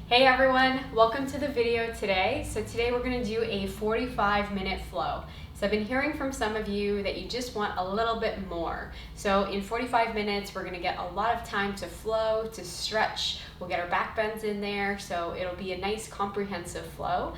Hey everyone, welcome to the video today. So today we're going to do a 45-minute flow. So I've been hearing from some of you that you just want a little bit more. So in 45 minutes, we're going to get a lot of time to flow, to stretch. We'll get our back bends in there, so it'll be a nice comprehensive flow.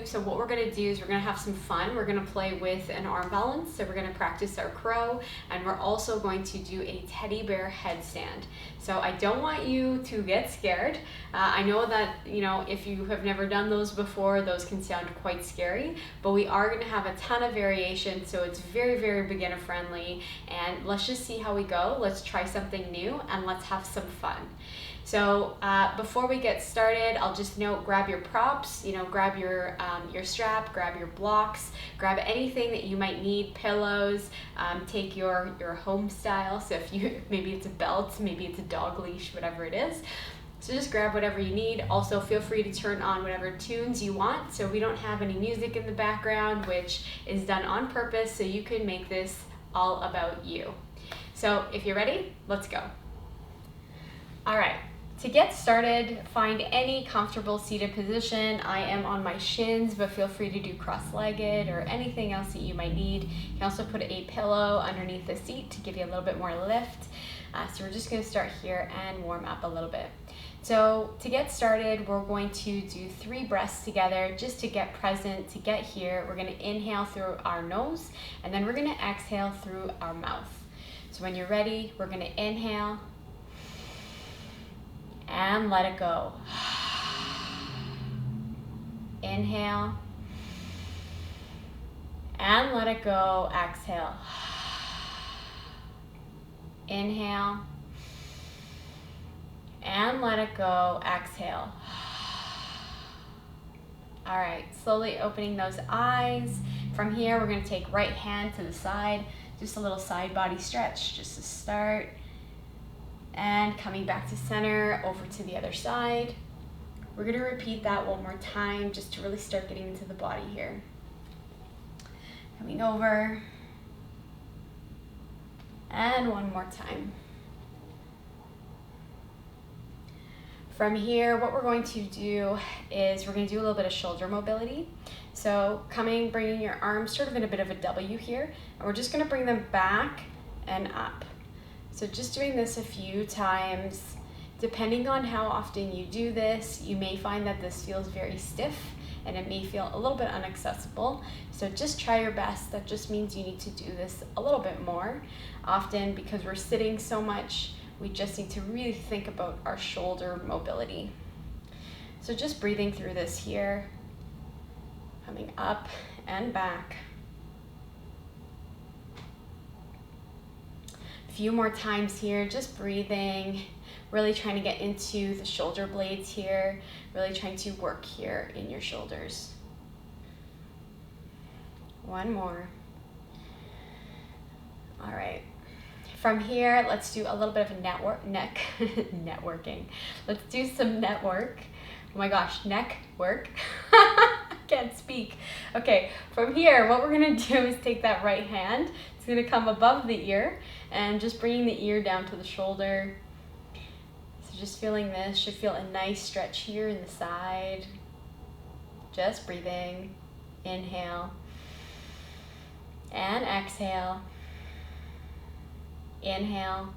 So what we're going to do is we're going to have some fun. We're going to play with an arm balance. So we're going to practice our crow, and we're also going to do a teddy bear headstand. So I don't want you to get scared. I know that, if you have never done those before, those can sound quite scary, but we are going to have a ton of variation, so it's very, very beginner friendly, and let's just see how we go. Let's try something new and let's have some fun. So before we get started, I'll just note, grab your props, grab your strap, grab your blocks, grab anything that you might need, pillows, take your home style. So maybe it's a belt, maybe it's a dog leash, whatever it is. So just grab whatever you need. Also feel free to turn on whatever tunes you want. So we don't have any music in the background, which is done on purpose, so you can make this all about you. So if you're ready, let's go. All right. To get started, find any comfortable seated position. I am on my shins, but feel free to do cross-legged or anything else that you might need. You can also put a pillow underneath the seat to give you a little bit more lift. So we're just going to start here and warm up a little bit. So to get started, we're going to do 3 breaths together just to get present, to get here. We're going to inhale through our nose, and then we're going to exhale through our mouth. So when you're ready, we're going to inhale and let it go. Inhale and let it go. Exhale. Inhale and let it go. Exhale. All right, slowly opening those eyes. From here, we're going to take right hand to the side, just a little side body stretch just to start. And coming back to center, over to the other side. We're going to repeat that one more time just to really start getting into the body here. Coming over. And one more time. From here, what we're going to do is we're going to do a little bit of shoulder mobility. So bringing your arms sort of in a bit of a W here, and we're just going to bring them back and up. So just doing this a few times. Depending on how often you do this, you may find that this feels very stiff and it may feel a little bit inaccessible. So just try your best. That just means you need to do this a little bit more often, because we're sitting so much. We just need to really think about our shoulder mobility. So just breathing through this here, coming up and back. A few more times here, just breathing, really trying to get into the shoulder blades here, really trying to work here in your shoulders. One more. All right. From here, let's do a little bit of networking. Let's do some neck work. Oh my gosh, neck work. I can't speak. Okay, from here, what we're gonna do is take that right hand. It's gonna come above the ear and just bringing the ear down to the shoulder. So just feeling this, should feel a nice stretch here in the side. Just breathing. Inhale and exhale. Inhale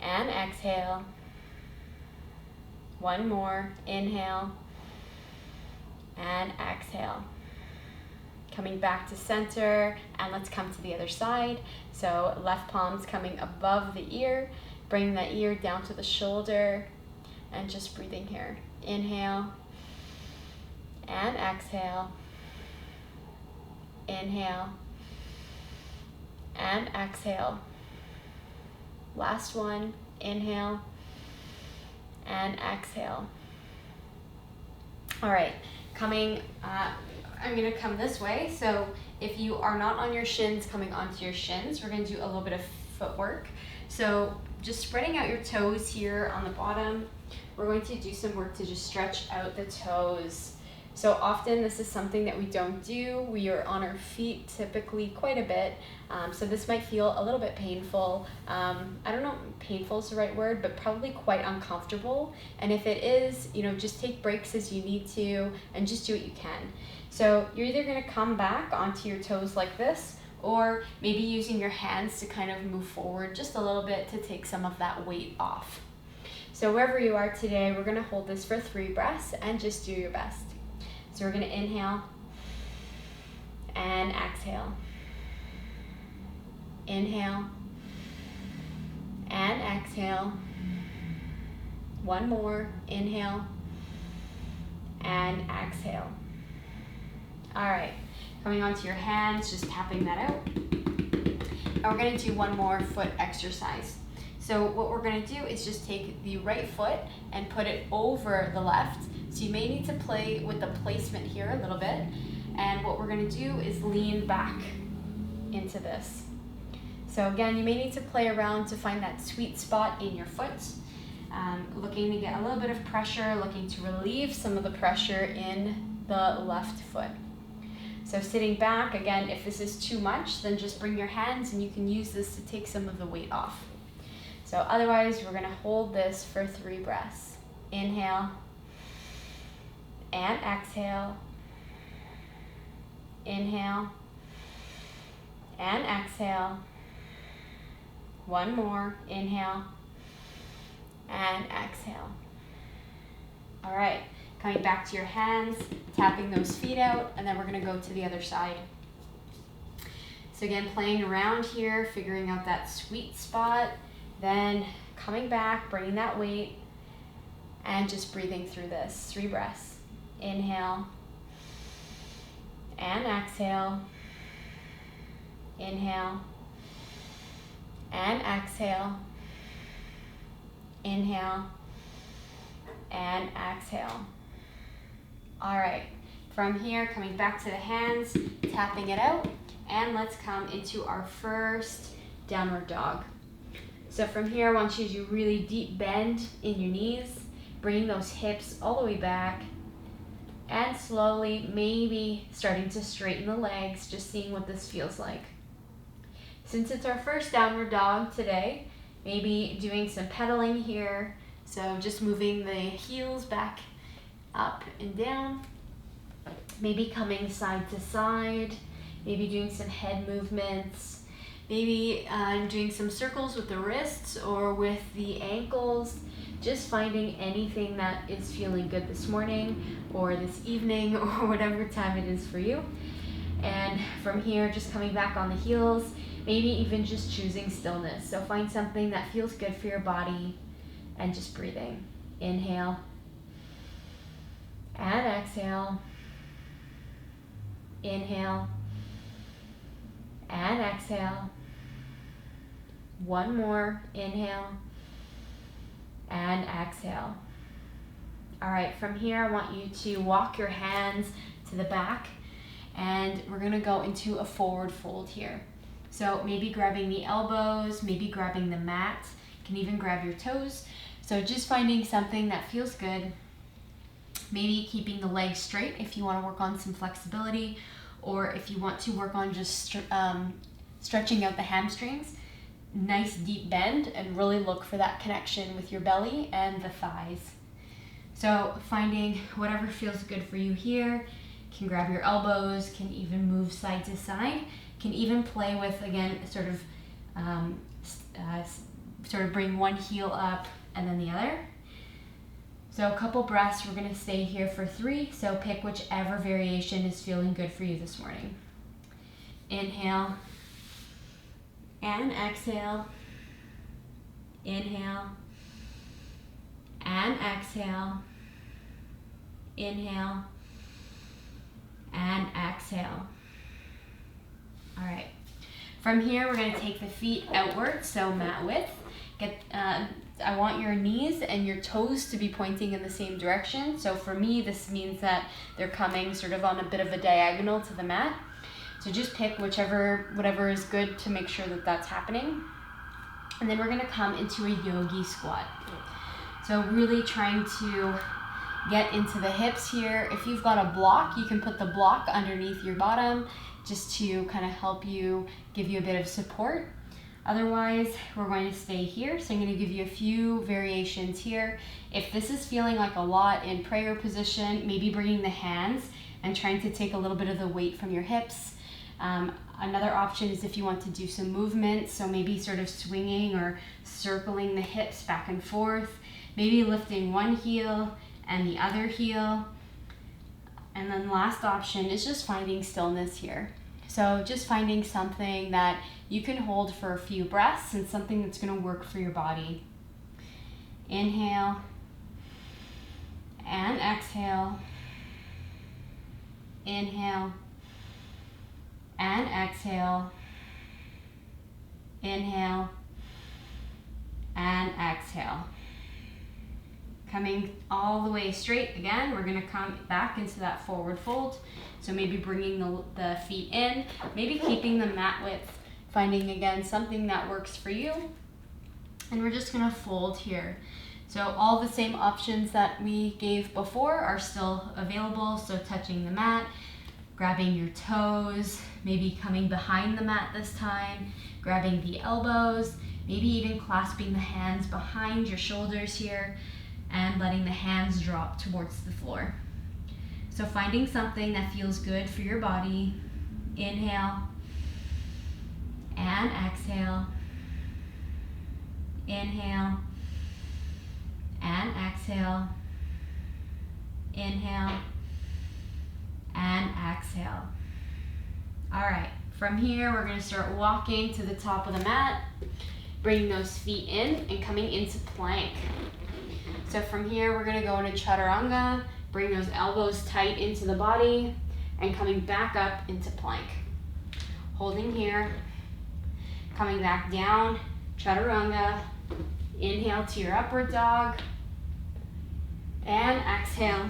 and exhale. One more. Inhale and exhale. Coming back to center, and let's come to the other side. So left palm's coming above the ear, bringing that ear down to the shoulder, and just breathing here. Inhale and exhale. Inhale and exhale. Last one. Inhale and exhale. All right, I'm gonna come this way. So if you are not on your shins, coming onto your shins, we're gonna do a little bit of footwork. So just spreading out your toes here on the bottom. We're going to do some work to just stretch out the toes So often this is something that we don't do. We are on our feet typically quite a bit. So this might feel a little bit painful. I don't know if painful is the right word, but probably quite uncomfortable. And if it is, just take breaks as you need to and just do what you can. So you're either gonna come back onto your toes like this, or maybe using your hands to kind of move forward just a little bit to take some of that weight off. So wherever you are today, we're gonna hold this for 3 breaths and just do your best. So we're gonna inhale and exhale. Inhale and exhale. One more, inhale and exhale. All right, coming onto your hands, just tapping that out. And we're gonna do one more foot exercise. So what we're gonna do is just take the right foot and put it over the left. So you may need to play with the placement here a little bit. And what we're gonna do is lean back into this. So again, you may need to play around to find that sweet spot in your foot. Looking to get a little bit of pressure, looking to relieve some of the pressure in the left foot. So sitting back, again, if this is too much, then just bring your hands and you can use this to take some of the weight off. So otherwise, we're gonna hold this for 3 breaths. Inhale and exhale. Inhale and exhale. One more, inhale and exhale. All right, coming back to your hands, tapping those feet out, and then we're gonna go to the other side. So again, playing around here, figuring out that sweet spot, then coming back, bringing that weight, and just breathing through this. 3 breaths. Inhale and exhale. Inhale and exhale. Inhale and exhale. All right, from here, coming back to the hands, tapping it out, and let's come into our first downward dog. So from here, I want you to really deep bend in your knees, bringing those hips all the way back, and slowly, maybe starting to straighten the legs, just seeing what this feels like. Since it's our first downward dog today, maybe doing some pedaling here. So just moving the heels back up and down, maybe coming side to side, maybe doing some head movements, maybe doing some circles with the wrists or with the ankles, just finding anything that is feeling good this morning or this evening or whatever time it is for you. And from here, just coming back on the heels, maybe even just choosing stillness. So find something that feels good for your body and just breathing. Inhale and exhale. Inhale and exhale. One more, inhale and exhale. All right, from here I want you to walk your hands to the back, and we're gonna go into a forward fold here. So maybe grabbing the elbows, maybe grabbing the mat, you can even grab your toes. So just finding something that feels good. Maybe keeping the legs straight if you want to work on some flexibility, or if you want to work on just stretching out the hamstrings. Nice deep bend, and really look for that connection with your belly and the thighs. So finding whatever feels good for you here. Can grab your elbows, can even move side to side, can even play with, again, sort of bring one heel up and then the other. So a couple breaths, we're gonna stay here for 3, so pick whichever variation is feeling good for you this morning. Inhale and exhale. Inhale and exhale. Inhale and exhale. All right. From here, we're gonna take the feet outward, so mat width. I want your knees and your toes to be pointing in the same direction. So for me, this means that they're coming sort of on a bit of a diagonal to the mat. So just pick whatever is good to make sure that that's happening. And then we're gonna come into a yogi squat. So really trying to get into the hips here. If you've got a block, you can put the block underneath your bottom just to kind of help you, give you a bit of support. Otherwise, we're going to stay here. So I'm going to give you a few variations here. If this is feeling like a lot in prayer position, maybe bringing the hands and trying to take a little bit of the weight from your hips. Another option is if you want to do some movement, so maybe sort of swinging or circling the hips back and forth, maybe lifting one heel and the other heel. And then last option is just finding stillness here. So just finding something that you can hold for a few breaths and something that's going to work for your body. Inhale and exhale. Inhale and exhale. Inhale and exhale. Coming all the way straight again, we're going to come back into that forward fold. So maybe bringing the feet in, maybe keeping the mat width, finding again something that works for you. And we're just going to fold here. So all the same options that we gave before are still available. So touching the mat, grabbing your toes, maybe coming behind the mat this time, grabbing the elbows, maybe even clasping the hands behind your shoulders here, and letting the hands drop towards the floor. So finding something that feels good for your body. Inhale and exhale. Inhale and exhale. Inhale and exhale. All right, from here we're going to start walking to the top of the mat, bringing those feet in and coming into plank. So from here, we're going to go into chaturanga, bring those elbows tight into the body, and coming back up into plank. Holding here, coming back down, chaturanga, inhale to your upward dog, and exhale,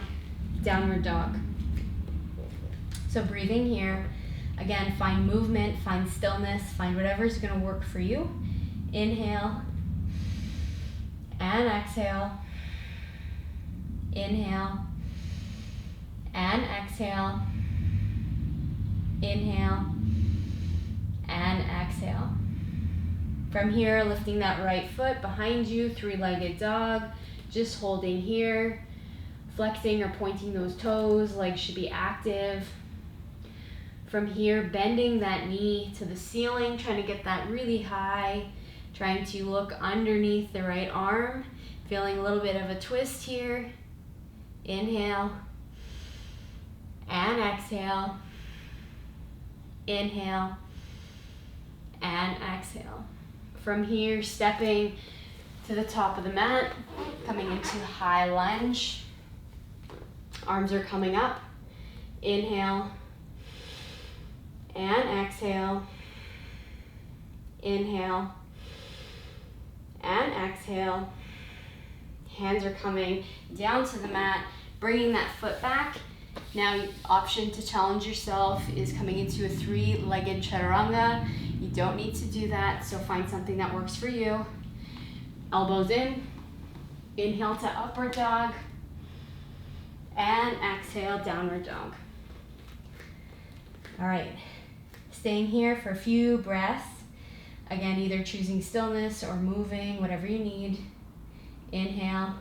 downward dog. So breathing here, again, find movement, find stillness, find whatever's going to work for you. Inhale, and exhale. Inhale and exhale. Inhale and exhale. From here, lifting that right foot behind you, three-legged dog, just holding here, flexing or pointing those toes, legs should be active. From here, bending that knee to the ceiling, trying to get that really high, trying to look underneath the right arm, feeling a little bit of a twist here. Inhale and exhale. Inhale and exhale. From here, stepping to the top of the mat, coming into high lunge. Arms are coming up. Inhale and exhale. Inhale and exhale. Hands are coming down to the mat, bringing that foot back. Now, option to challenge yourself is coming into a three-legged chaturanga. You don't need to do that, so find something that works for you. Elbows in, inhale to upward dog, and exhale, downward dog. All right, staying here for a few breaths. Again, either choosing stillness or moving, whatever you need. Inhale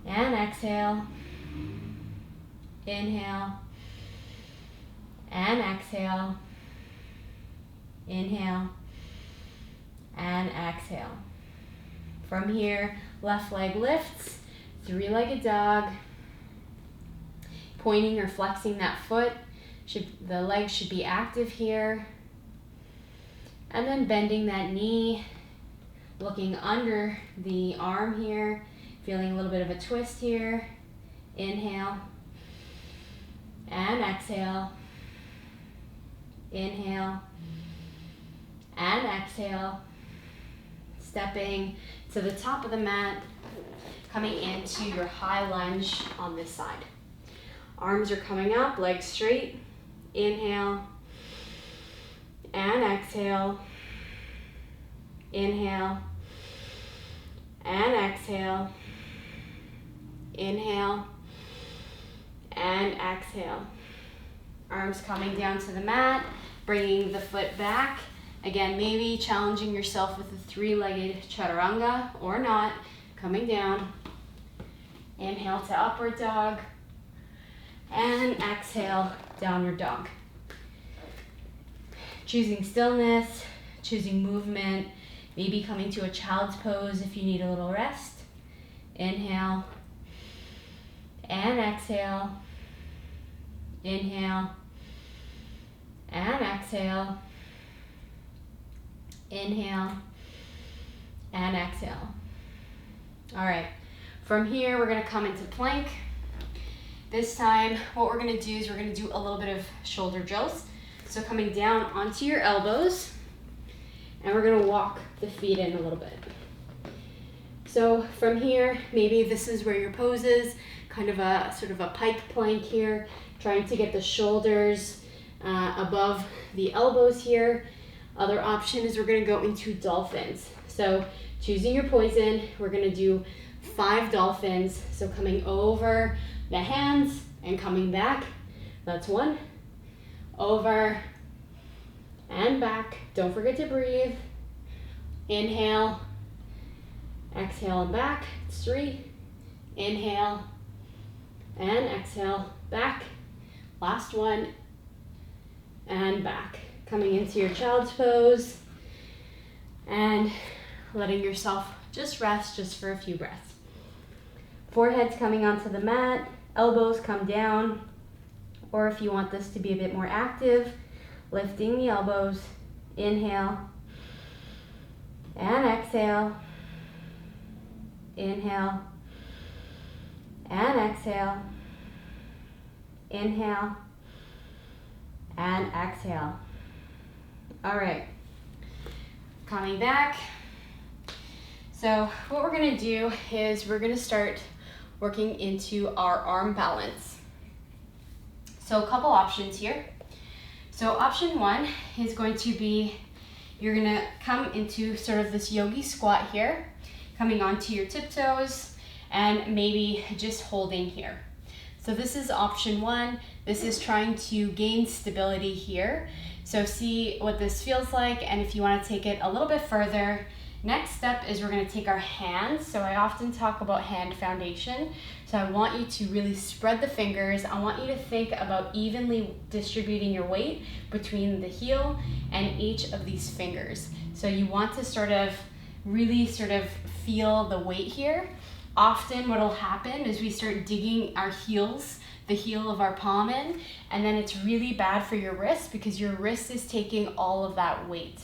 and exhale. Inhale and exhale. Inhale and exhale. From here, left leg lifts, three-legged dog. Pointing or flexing that foot, the leg should be active here. And then bending that knee, looking under the arm here, feeling a little bit of a twist here. Inhale and exhale. Inhale and exhale. Stepping to the top of the mat, coming into your high lunge on this side. Arms are coming up, legs straight. Inhale and exhale. Inhale and exhale. Inhale and exhale. Arms coming down to the mat, bringing the foot back. Again, maybe challenging yourself with a three-legged chaturanga or not. Coming down. Inhale to upward dog. And exhale, downward dog. Choosing stillness, choosing movement, maybe coming to a child's pose if you need a little rest. Inhale and exhale. Inhale and exhale. Inhale and exhale. All right, from here we're gonna come into plank. This time what we're gonna do is we're gonna do a little bit of shoulder drills. So coming down onto your elbows, and we're gonna walk the feet in a little bit. So from here, maybe this is where your pose is, kind of a sort of a pike plank here, trying to get the shoulders above the elbows here. Other option is we're gonna go into dolphins. So choosing your poison, we're gonna do 5 dolphins. So coming over the hands and coming back. That's 1. Over and back. Don't forget to breathe. Inhale, exhale and back. It's 3. Inhale and exhale, back. Last one, and back. Coming into your child's pose and letting yourself just rest just for a few breaths. Forehead's coming onto the mat, elbows come down, or if you want this to be a bit more active, lifting the elbows. Inhale and exhale. Inhale and exhale. Inhale and exhale. All right, coming back. So what we're gonna do is we're gonna start working into our arm balance. So a couple options here. So option 1 is going to be, you're gonna come into sort of this yogi squat here, coming onto your tiptoes and maybe just holding here. So this is option 1. This is trying to gain stability here. So see what this feels like, and if you want to take it a little bit further, next step is we're going to take our hands. So I often talk about hand foundation. So I want you to really spread the fingers. I want you to think about evenly distributing your weight between the heel and each of these fingers. So you want to sort of really sort of feel the weight here. Often what will happen is we start digging our heels, the heel of our palm in, and then it's really bad for your wrist because your wrist is taking all of that weight.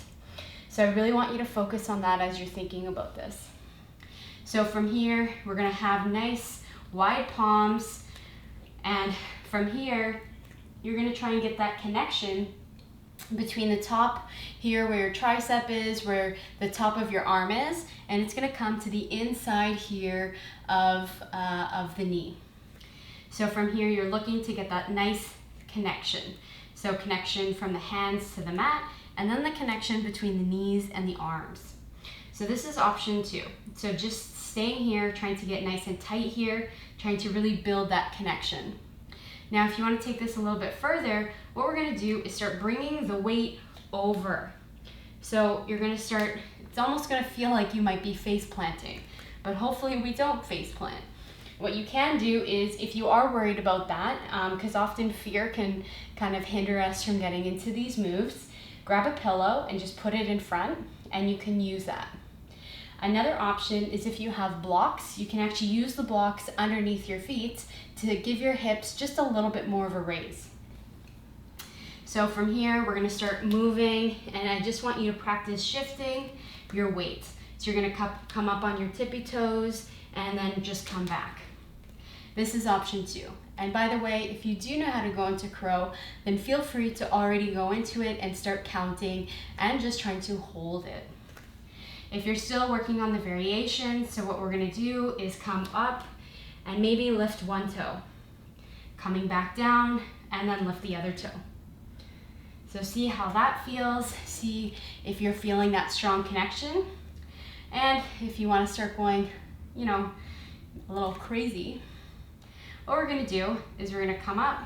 So I really want you to focus on that as you're thinking about this. So from here, we're gonna have nice wide palms, and from here, you're gonna try and get that connection between the top here where your tricep is, where the top of your arm is, and it's gonna come to the inside here of the knee. So from here, you're looking to get that nice connection. So connection from the hands to the mat, and then the connection between the knees and the arms. So this is option 2. So just staying here, trying to get nice and tight here, trying to really build that connection. Now, if you want to take this a little bit further, what we're going to do is start bringing the weight over. So you're going to start, it's almost going to feel like you might be face planting, but hopefully we don't face plant. What you can do is, if you are worried about that, because often fear can kind of hinder us from getting into these moves, grab a pillow and just put it in front, and you can use that. Another option is if you have blocks, you can actually use the blocks underneath your feet to give your hips just a little bit more of a raise. So from here, we're gonna start moving, and I just want you to practice shifting your weight. So you're gonna come up on your tippy toes and then just come back. This is option 2. And by the way, if you do know how to go into crow, then feel free to already go into it and start counting and just trying to hold it. If you're still working on the variation, so what we're gonna do is come up and maybe lift one toe, coming back down, and then lift the other toe. So see how that feels, see if you're feeling that strong connection. And if you wanna start going, a little crazy, what we're gonna do is we're gonna come up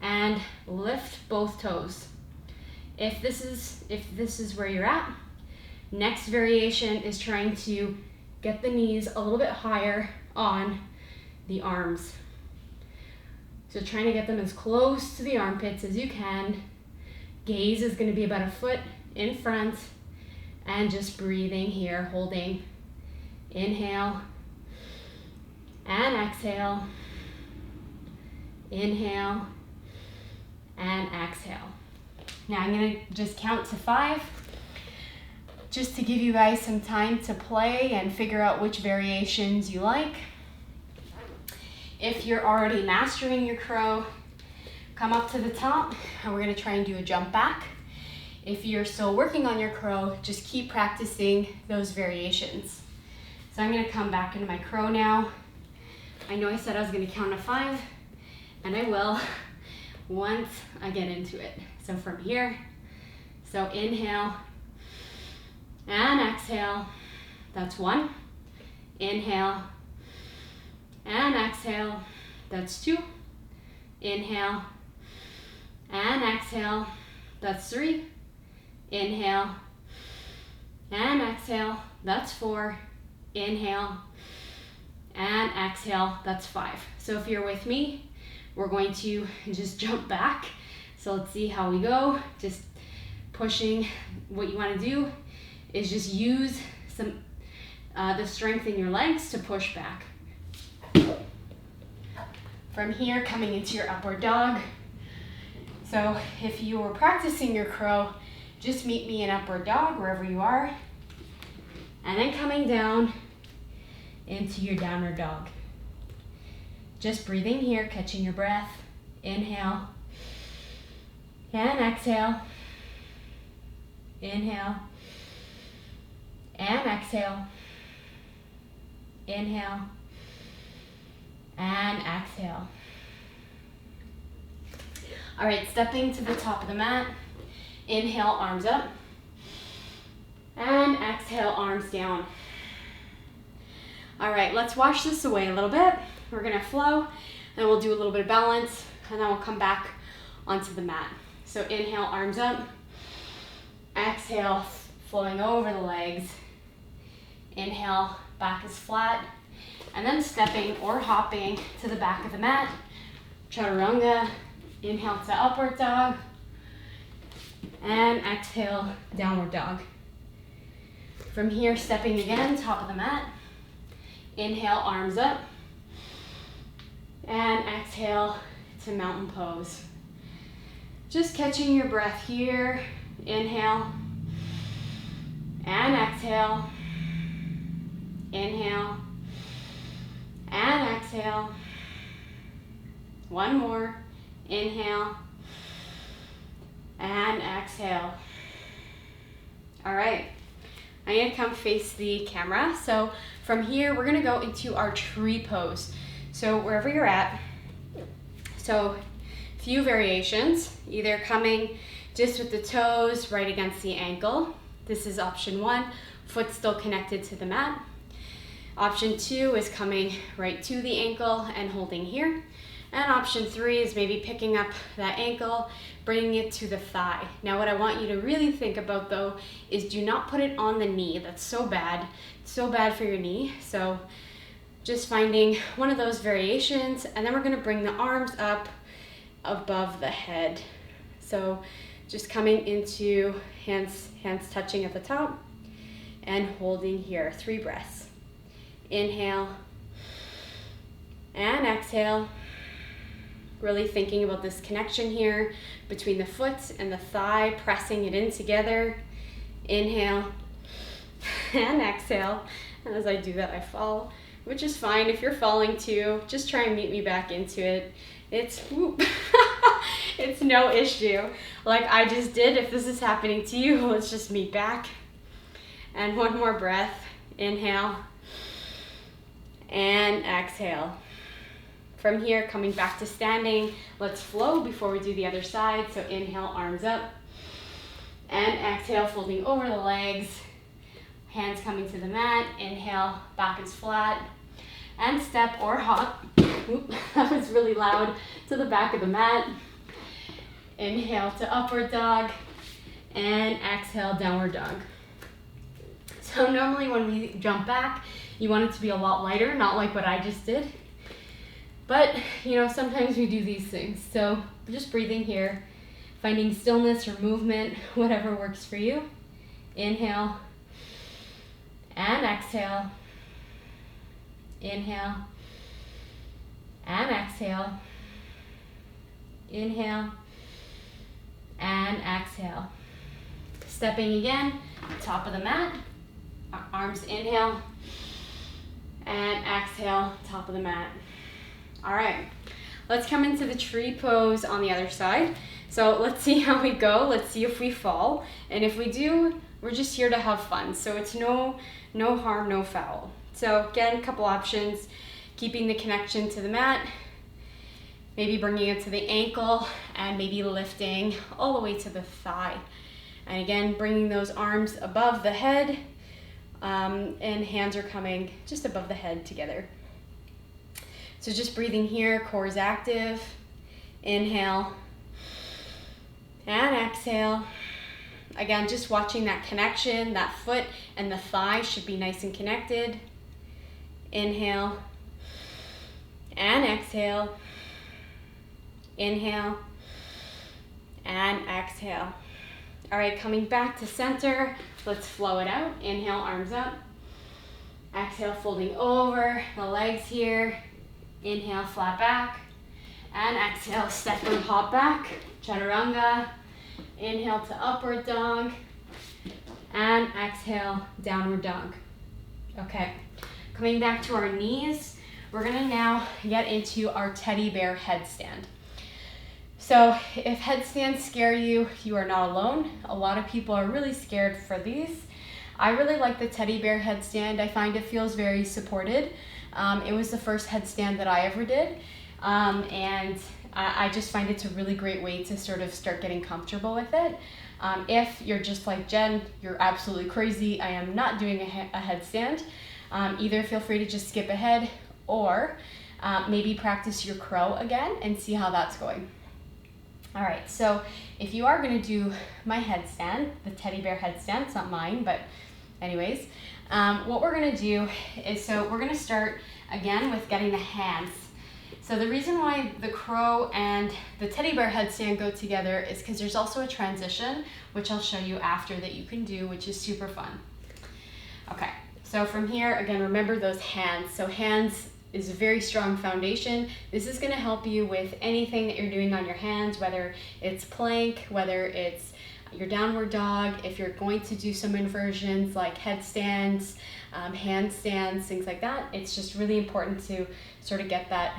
and lift both toes. If this is where you're at, next variation is trying to get the knees a little bit higher on the arms. So trying to get them as close to the armpits as you can. Gaze is going to be about a foot in front, and just breathing here, holding. Inhale and exhale. Inhale and exhale. Now I'm going to just count to 5, just to give you guys some time to play and figure out which variations you like. If you're already mastering your crow, come up to the top and we're gonna try and do a jump back. If you're still working on your crow, just keep practicing those variations. So I'm gonna come back into my crow now. I know I said I was gonna count to 5, and I will once I get into it. So from here, so inhale and exhale, that's 1. Inhale and exhale, that's 2. Inhale and exhale, that's 3. Inhale and exhale, that's 4. Inhale and exhale, that's 5. So if you're with me, we're going to just jump back. So let's see how we go. Just pushing. What you want to do is just use the strength in your legs to push back. From here, coming into your upward dog. So if you were practicing your crow, just meet me in upward dog wherever you are. And then coming down into your downward dog. Just breathing here, catching your breath. Inhale and exhale. Inhale and exhale. Inhale and exhale. All right, stepping to the top of the mat. Inhale, arms up. And exhale, arms down. All right, let's wash this away a little bit. We're gonna flow, then we'll do a little bit of balance, and then we'll come back onto the mat. So inhale, arms up. Exhale, flowing over the legs. Inhale, back is flat. And then stepping or hopping to the back of the mat. Chaturanga. Inhale to upward dog. And exhale, downward dog. From here, stepping again, top of the mat. Inhale, arms up. And exhale to mountain pose. Just catching your breath here. Inhale. And exhale. Inhale. And exhale. One more. Inhale. And exhale. All right. I'm going to come face the camera. So from here, we're going to go into our tree pose. So wherever you're at, so few variations, either coming just with the toes right against the ankle. This is option 1, foot still connected to the mat. Option 2 is coming right to the ankle and holding here. And option 3 is maybe picking up that ankle, bringing it to the thigh. Now what I want you to really think about though is do not put it on the knee. That's so bad. It's so bad for your knee. So just finding one of those variations, and then we're gonna bring the arms up above the head. So just coming into hands touching at the top and holding here, 3 breaths. Inhale and exhale. Really thinking about this connection here between the foot and the thigh, pressing it in together. Inhale and exhale. And as I do that, I fall, which is fine. If you're falling too, just try and meet me back into it. It's it's no issue. Like I just did. If this is happening to you, let's just meet back. And one more breath. Inhale and exhale. From here, coming back to standing, let's flow before we do the other side. So inhale, arms up. And exhale, folding over the legs. Hands coming to the mat. Inhale, back is flat. and step or hop. Oop, that was really loud. To the back of the mat. Inhale to upward dog, and exhale, downward dog. So normally when we jump back, you want it to be a lot lighter, not like what I just did. But, you know, sometimes we do these things. So just breathing here, finding stillness or movement, whatever works for you. Inhale and exhale. Inhale and exhale. Inhale and exhale. Stepping again, top of the mat. Arms inhale and exhale, top of the mat. All right, let's come into the tree pose on the other side. So let's see how we go. Let's see if we fall. And if we do, we're just here to have fun. So it's no harm, no foul. So again, a couple options. Keeping the connection to the mat, maybe bringing it to the ankle, and maybe lifting all the way to the thigh. And again, bringing those arms above the head, and hands are coming just above the head together. So just breathing here, core is active. Inhale and exhale. Again, just watching that connection, that foot and the thigh should be nice and connected. Inhale and exhale. Inhale and exhale. All right, coming back to center, let's flow it out. Inhale, arms up. Exhale, folding over the legs here. Inhale, flat back. And exhale, step and hop back. Chaturanga. Inhale to upward dog. And exhale, downward dog. Okay, coming back to our knees, we're gonna now get into our teddy bear headstand. So if headstands scare you, you are not alone. A lot of people are really scared for these. I really like the teddy bear headstand. I find it feels very supported. It was the first headstand that I ever did. And I just find it's a really great way to sort of start getting comfortable with it. If you're just like Jen, you're absolutely crazy, I am not doing a headstand, either feel free to just skip ahead or maybe practice your crow again and see how that's going. All right, so if you are gonna do my headstand, the teddy bear headstand, it's not mine, but anyways, what we're gonna do is, so we're gonna start again with getting the hands. So the reason why the crow and the teddy bear headstand go together is because there's also a transition, which I'll show you after, that you can do, which is super fun. Okay, so from here, again, remember those hands. So hands is a very strong foundation. This is gonna help you with anything that you're doing on your hands, whether it's plank, whether it's your downward dog, if you're going to do some inversions like headstands, handstands, things like that. It's just really important to sort of get that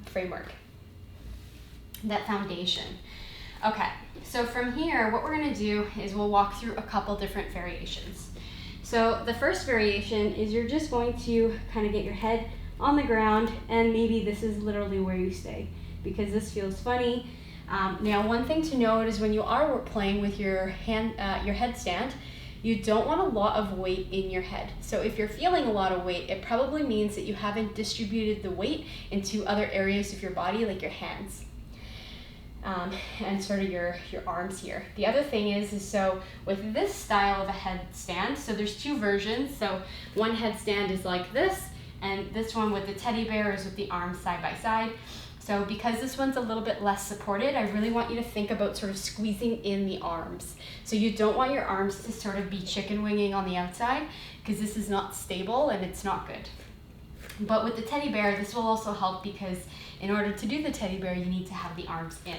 framework, that foundation. Okay, so from here, what we're gonna do is we'll walk through a couple different variations. So the first variation is you're just going to kind of get your head on the ground, and maybe this is literally where you stay because this feels funny. Now, one thing to note is when you are playing with your headstand, you don't want a lot of weight in your head. So if you're feeling a lot of weight, it probably means that you haven't distributed the weight into other areas of your body, like your hands. And sort of your arms here. The other thing is so with this style of a headstand, so there's two versions. So one headstand is like this, and this one with the teddy bear is with the arms side by side. So because this one's a little bit less supported, I really want you to think about sort of squeezing in the arms. So you don't want your arms to sort of be chicken winging on the outside, because this is not stable and it's not good. But with the teddy bear, this will also help because in order to do the teddy bear, you need to have the arms in.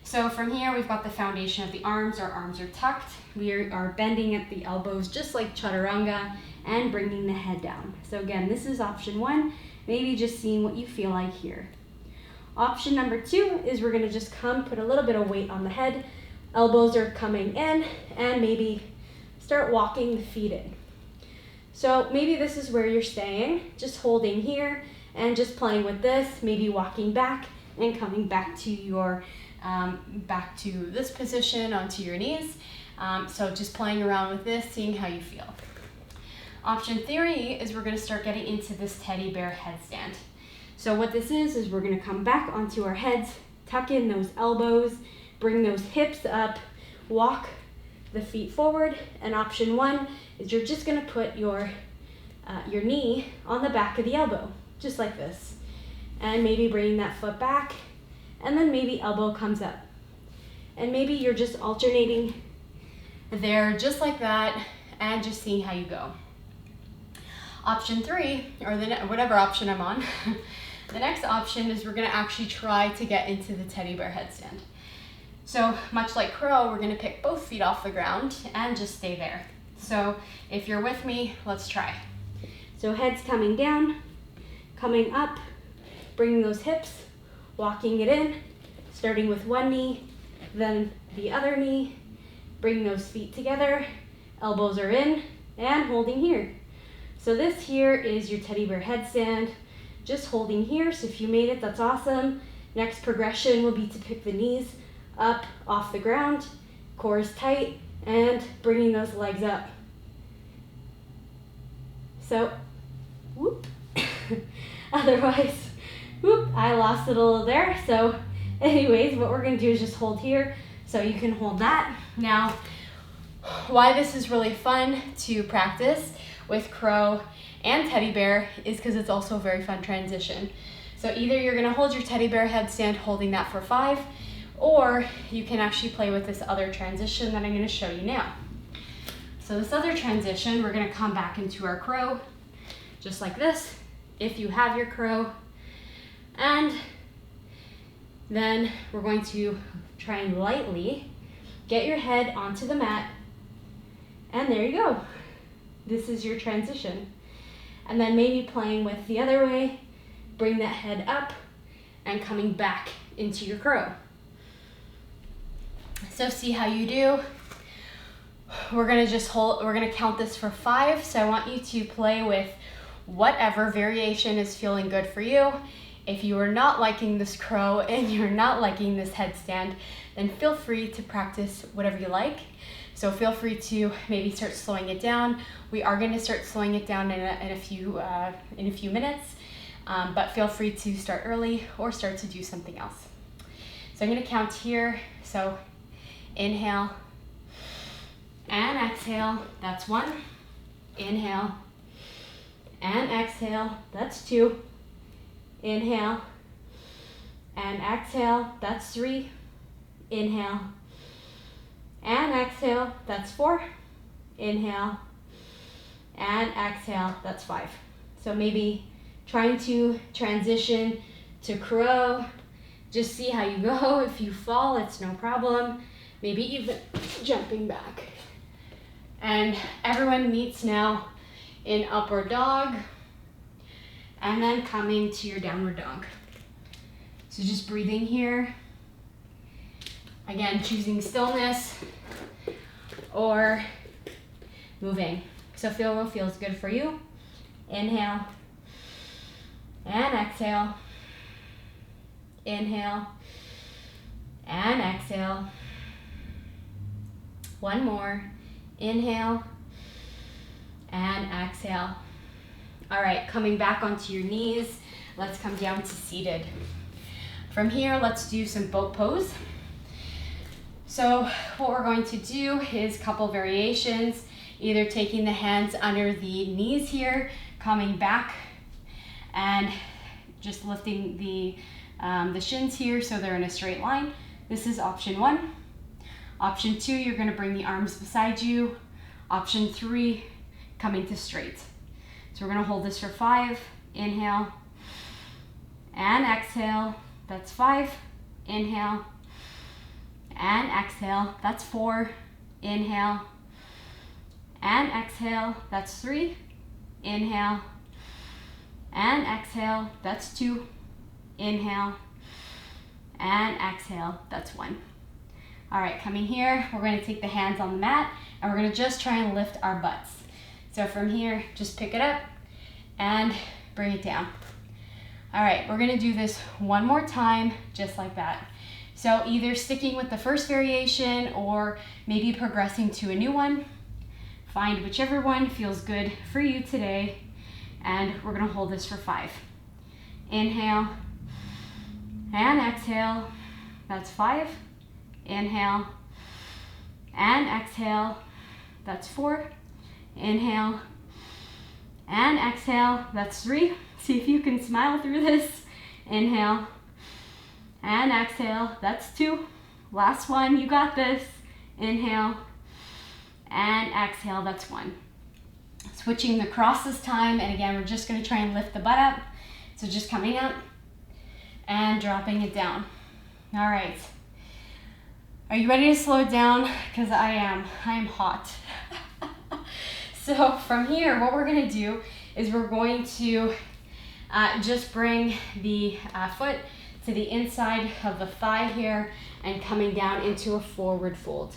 So from here, we've got the foundation of the arms. Our arms are tucked. We are bending at the elbows, just like chaturanga, and bringing the head down. So again, this is option one, maybe just seeing what you feel like here. Option number two is we're gonna just put a little bit of weight on the head. Elbows are coming in, and maybe start walking the feet in. So maybe this is where you're staying, just holding here and just playing with this, maybe walking back and coming back to your, back to this position onto your knees. So just playing around with this, seeing how you feel. Option 3 is we're gonna start getting into this teddy bear headstand. So what this is we're gonna come back onto our heads, tuck in those elbows, bring those hips up, walk the feet forward, and option 1 is you're just gonna put your knee on the back of the elbow, just like this. And maybe bringing that foot back, and then maybe elbow comes up. And maybe you're just alternating there just like that, and just seeing how you go. Option 3, or whatever option I'm on, the next option is we're gonna actually try to get into the teddy bear headstand. So much like crow, we're gonna pick both feet off the ground and just stay there. So if you're with me, let's try. So head's coming down, coming up, bringing those hips, walking it in, starting with one knee, then the other knee, bring those feet together, elbows are in, and holding here. So this here is your teddy bear headstand, just holding here. So if you made it, that's awesome. Next progression will be to pick the knees up off the ground, core is tight, and bringing those legs up. So, whoop. Otherwise, whoop, I lost it a little there. So anyways, what we're gonna do is just hold here. So you can hold that. Now, why this is really fun to practice with crow and teddy bear is because it's also a very fun transition. So either you're gonna hold your teddy bear headstand holding that for 5, or you can actually play with this other transition that I'm gonna show you now. So this other transition, we're gonna come back into our crow, just like this, if you have your crow. And then we're going to try and lightly get your head onto the mat, and there you go. This is your transition. And then maybe playing with the other way, bring that head up and coming back into your crow. So see how you do. We're gonna count this for 5. So I want you to play with whatever variation is feeling good for you. If you are not liking this crow and you're not liking this headstand, then feel free to practice whatever you like. So feel free to maybe start slowing it down. We are going to start slowing it down in a few minutes, but feel free to start early or start to do something else. So I'm going to count here. So inhale and exhale, that's 1. Inhale and exhale, that's 2. Inhale and exhale, that's 3. Inhale and exhale, that's 4. Inhale and exhale, that's 5. So maybe trying to transition to crow, just see how you go. If you fall, it's no problem. Maybe even jumping back. And everyone meets now in upward dog, and then coming to your downward dog. So just breathing here. Again, choosing stillness or moving. So feel what feels good for you. Inhale and exhale. Inhale and exhale. One more. Inhale and exhale. All right, coming back onto your knees, let's come down to seated. From here, let's do some boat pose. So what we're going to do is a couple variations, either taking the hands under the knees here, coming back, and just lifting the shins here so they're in a straight line. This is option 1. Option 2, you're going to bring the arms beside you. Option 3, coming to straight. So we're going to hold this for 5. Inhale and exhale. That's 5. Inhale and exhale. That's 4. Inhale and exhale. That's 3. Inhale and exhale. That's 2. Inhale and exhale. That's 1. All right, coming here, we're going to take the hands on the mat and we're going to just try and lift our butts. So from here, just pick it up and bring it down. All right, we're going to do this one more time, just like that. So either sticking with the first variation or maybe progressing to a new one. Find whichever one feels good for you today, and we're gonna hold this for 5. Inhale and exhale, that's 5. Inhale and exhale, that's 4. Inhale and exhale, that's 3. See if you can smile through this. Inhale and exhale, that's 2. Last one, you got this. Inhale and exhale, that's 1. Switching the cross this time, and again, we're just gonna try and lift the butt up. So just coming up and dropping it down. All right. Are you ready to slow it down? Because I am hot. So from here, what we're gonna do is we're going to just bring the foot to the inside of the thigh here and coming down into a forward fold.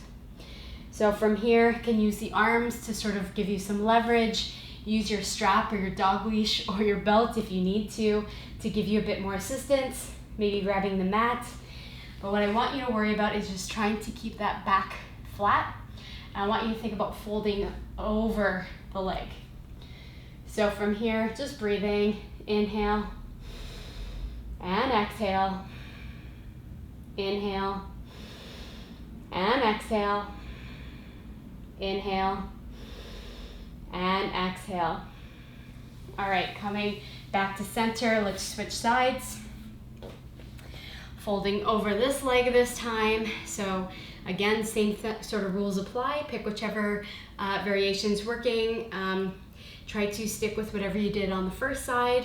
So from here, you can use the arms to sort of give you some leverage. Use your strap or your dog leash or your belt if you need to give you a bit more assistance, maybe grabbing the mat. But what I want you to worry about is just trying to keep that back flat. And I want you to think about folding over the leg. So from here, just breathing, inhale and exhale, inhale and exhale, inhale and exhale. All right, coming back to center, let's switch sides. Folding over this leg this time. So again, same sort of rules apply. Pick whichever variation's working. Try to stick with whatever you did on the first side,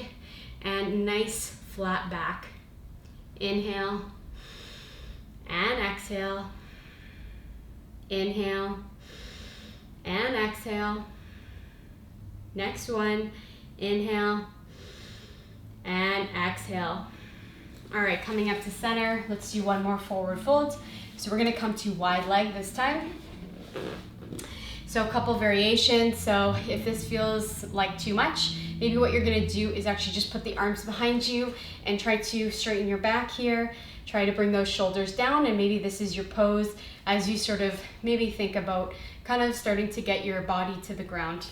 and nice flat back. Inhale and exhale. Inhale and exhale. Next one, inhale and exhale. All right, coming up to center, let's do one more forward fold. So we're gonna come to wide leg this time. So a couple variations. So if this feels like too much, maybe what you're gonna do is actually just put the arms behind you and try to straighten your back here. Try to bring those shoulders down, and maybe this is your pose as you sort of maybe think about kind of starting to get your body to the ground.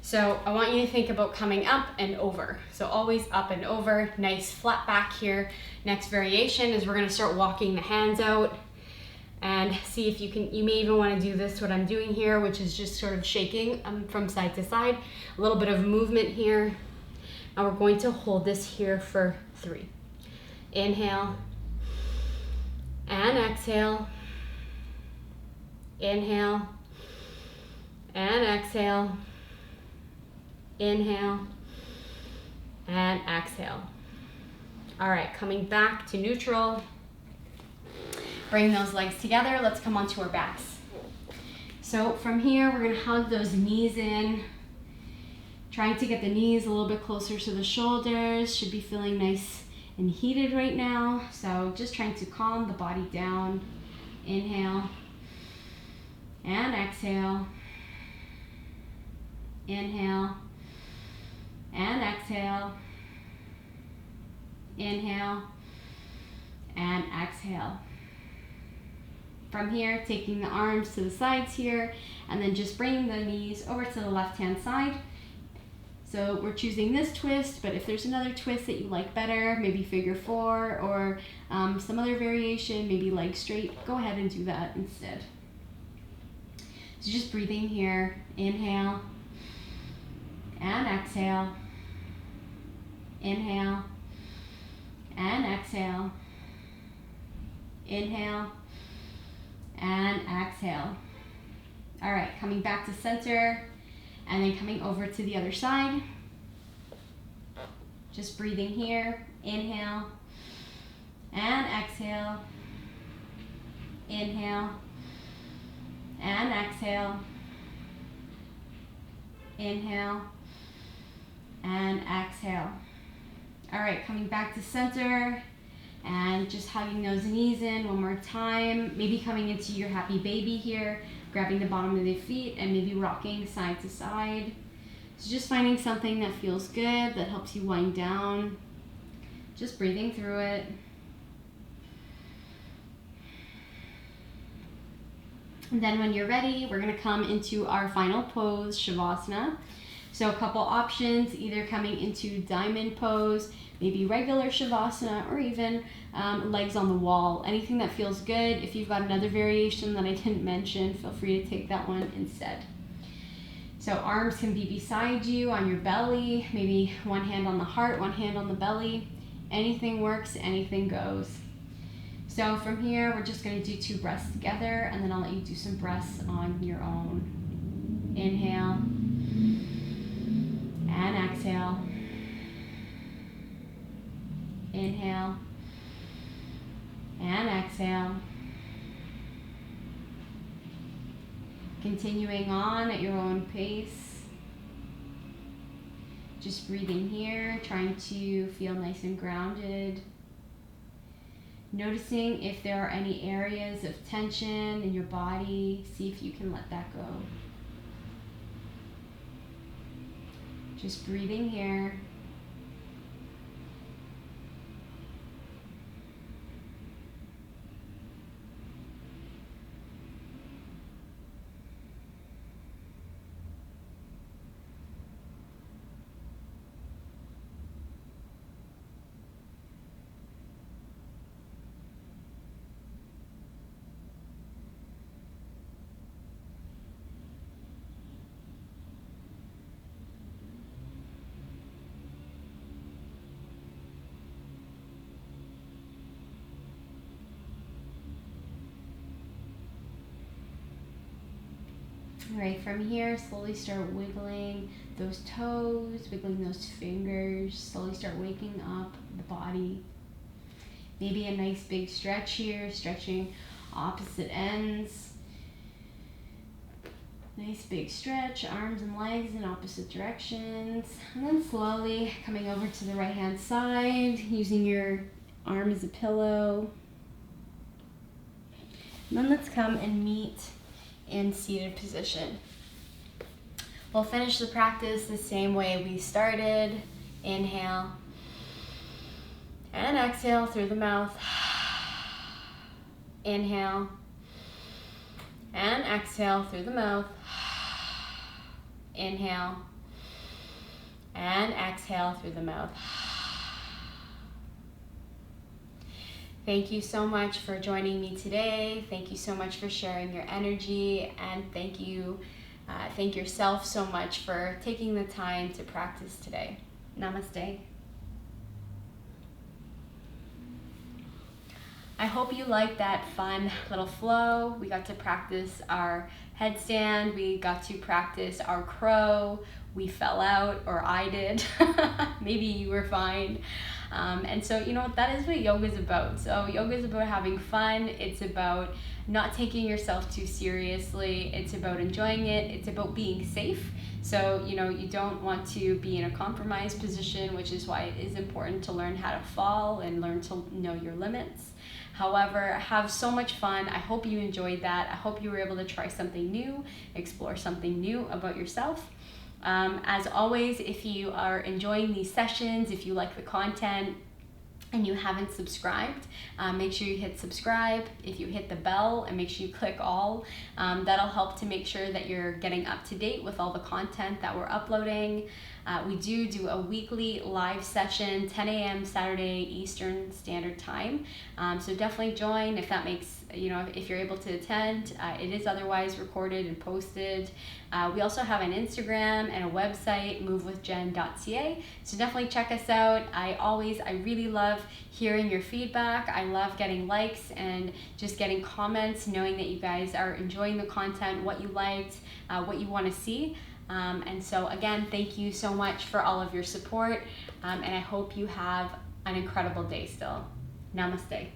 So I want you to think about coming up and over. So always up and over, nice flat back here. Next variation is we're gonna start walking the hands out and see if you can, you may even wanna do this, what I'm doing here, which is just sort of shaking from side to side. A little bit of movement here. And we're going to hold this here for 3. Inhale and exhale. Inhale and exhale. Inhale and exhale. All right, coming back to neutral. Bring those legs together. Let's come onto our backs. So from here, we're gonna hug those knees in. Trying to get the knees a little bit closer to the shoulders. Should be feeling nice and heated right now. So just trying to calm the body down. Inhale and exhale. Inhale and exhale. Inhale and exhale. From here, taking the arms to the sides here, and then just bringing the knees over to the left-hand side. So we're choosing this twist, but if there's another twist that you like better, maybe figure 4 or some other variation, maybe leg straight, go ahead and do that instead. So just breathing here, inhale and exhale. Inhale and exhale. Inhale and exhale. All right, coming back to center and then coming over to the other side. Just breathing here, inhale and exhale. Inhale and exhale. Inhale and exhale. All right, coming back to center and just hugging those knees in one more time. Maybe coming into your happy baby here, grabbing the bottom of the feet and maybe rocking side to side. So just finding something that feels good, that helps you wind down. Just breathing through it. And then when you're ready, we're gonna come into our final pose, Shavasana. So a couple options, either coming into diamond pose, maybe regular Shavasana, or even legs on the wall, anything that feels good. If you've got another variation that I didn't mention, feel free to take that one instead. So arms can be beside you on your belly, maybe one hand on the heart, one hand on the belly. Anything works, anything goes. So from here, we're just gonna do 2 breaths together, and then I'll let you do some breaths on your own. Inhale and exhale. Inhale and exhale. Continuing on at your own pace. Just breathing here, trying to feel nice and grounded. Noticing if there are any areas of tension in your body. See if you can let that go. Just breathing here. All right, from here, slowly start wiggling those toes, wiggling those fingers, slowly start waking up the body. Maybe a nice big stretch here, stretching opposite ends. Nice big stretch, arms and legs in opposite directions. And then slowly coming over to the right hand side, using your arm as a pillow. And then let's come and meet in seated position. We'll finish the practice the same way we started. Inhale and exhale through the mouth. Inhale and exhale through the mouth. Inhale and exhale through the mouth. Thank you so much for joining me today. Thank you so much for sharing your energy, and thank yourself so much for taking the time to practice today. Namaste. I hope you liked that fun little flow. We got to practice our headstand. We got to practice our crow. We fell out, or I did. Maybe you were fine. And so, that is what yoga is about. So yoga is about having fun. It's about not taking yourself too seriously. It's about enjoying it. It's about being safe. So, you don't want to be in a compromised position, which is why it is important to learn how to fall and learn to know your limits. However, have so much fun. I hope you enjoyed that. I hope you were able to try something new, explore something new about yourself. As always, if you are enjoying these sessions, if you like the content and you haven't subscribed, make sure you hit subscribe. If you hit the bell, and make sure you click all, that'll help to make sure that you're getting up to date with all the content that we're uploading. We do a weekly live session, 10 a.m. Saturday Eastern Standard Time. So definitely join if that makes, if you're able to attend. It is otherwise recorded and posted. We also have an Instagram and a website, movewithjenn.ca. So definitely check us out. I really love hearing your feedback. I love getting likes and just getting comments, knowing that you guys are enjoying the content, what you liked, what you want to see. And so again, thank you so much for all of your support, and I hope you have an incredible day still. Namaste.